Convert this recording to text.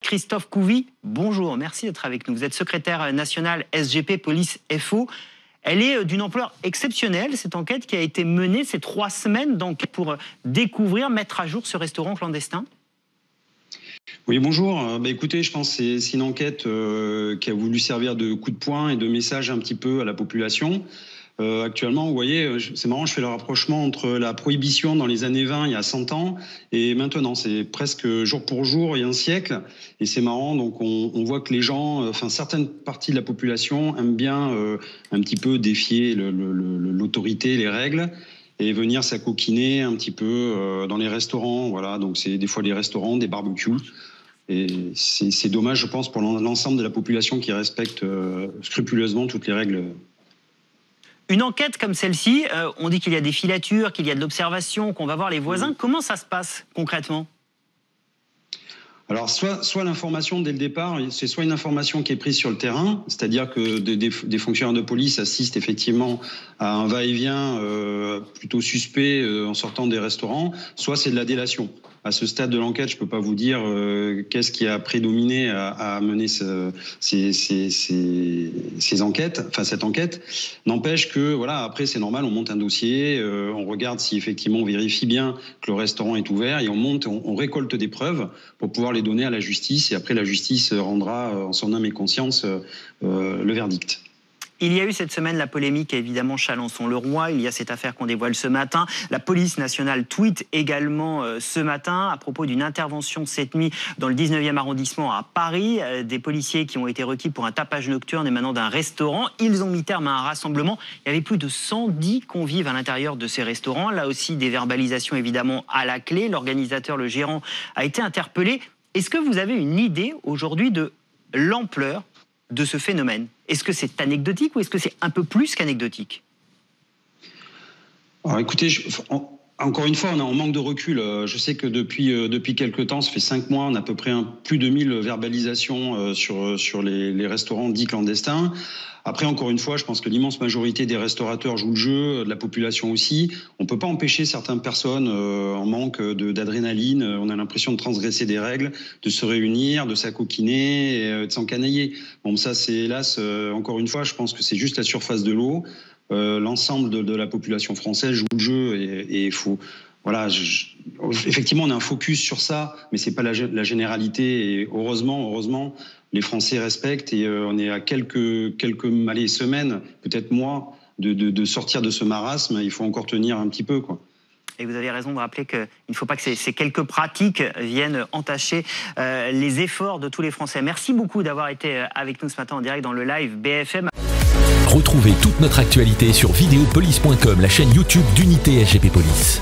Christophe Couvi, bonjour, merci d'être avec nous. Vous êtes secrétaire national SGP Police FO. Elle est d'une ampleur exceptionnelle, cette enquête qui a été menée ces 3 semaines d'enquête pour découvrir, mettre à jour ce restaurant clandestin. Oui, bonjour. Écoutez, je pense que c'est une enquête qui a voulu servir de coup de poing et de message un petit peu à la population. Actuellement, vous voyez, c'est marrant, je fais le rapprochement entre la prohibition dans les années 20, il y a 100 ans, et maintenant. C'est presque jour pour jour, il y a un siècle. Et c'est marrant, donc on voit que les gens, certaines parties de la population aiment bien un petit peu défier l'autorité, les règles, et venir s'acoquiner un petit peu dans les restaurants. Voilà, donc c'est des fois les restaurants, des barbecues. Et c'est dommage, je pense, pour l'ensemble de la population qui respecte scrupuleusement toutes les règles. Une enquête comme celle-ci, on dit qu'il y a des filatures, qu'il y a de l'observation, qu'on va voir les voisins. Comment ça se passe concrètement ? Alors, soit l'information dès le départ, c'est soit une information qui est prise sur le terrain, c'est-à-dire que des fonctionnaires de police assistent effectivement à un va-et-vient plutôt suspect en sortant des restaurants, soit c'est de la délation. À ce stade de l'enquête, je ne peux pas vous dire qu'est-ce qui a prédominé à mener ces enquêtes, cette enquête. N'empêche que, voilà, après c'est normal, on monte un dossier, on regarde si effectivement on vérifie bien que le restaurant est ouvert et on récolte des preuves pour pouvoir les donner à la justice. Et après, la justice rendra en son âme et conscience le verdict. Il y a eu cette semaine la polémique, évidemment, Chalon-sur-le-Roi. Il y a cette affaire qu'on dévoile ce matin. La police nationale tweet également ce matin à propos d'une intervention cette nuit dans le 19e arrondissement à Paris. Des policiers qui ont été requis pour un tapage nocturne émanant d'un restaurant. Ils ont mis terme à un rassemblement. Il y avait plus de 110 convives à l'intérieur de ces restaurants. Là aussi, des verbalisations évidemment à la clé. L'organisateur, le gérant, a été interpellé. Est-ce que vous avez une idée aujourd'hui de l'ampleur de ce phénomène? Est-ce que c'est anecdotique ou est-ce que c'est un peu plus qu'anecdotique? Alors écoutez, encore une fois, on manque de recul. Je sais que depuis quelques temps, ça fait 5 mois, on a à peu près plus de 1000 verbalisations sur les restaurants dits clandestins. Après, encore une fois, je pense que l'immense majorité des restaurateurs jouent le jeu, de la population aussi. On ne peut pas empêcher certaines personnes en manque d'adrénaline. On a l'impression de transgresser des règles, de se réunir, de s'acoquiner, et de s'encanailler. Bon, ça, c'est hélas, encore une fois, je pense que c'est juste la surface de l'eau. L'ensemble de la population française joue le jeu et il faut... Voilà, effectivement, on a un focus sur ça, mais c'est pas la généralité. Et heureusement, les Français respectent et on est à quelques semaines, peut-être mois, de sortir de ce marasme. Il faut encore tenir un petit peu, quoi. Et vous avez raison de rappeler qu'il ne faut pas que ces quelques pratiques viennent entacher les efforts de tous les Français. Merci beaucoup d'avoir été avec nous ce matin en direct dans le live BFM. Retrouvez toute notre actualité sur videopolice.com, la chaîne YouTube d'Unité SGP Police.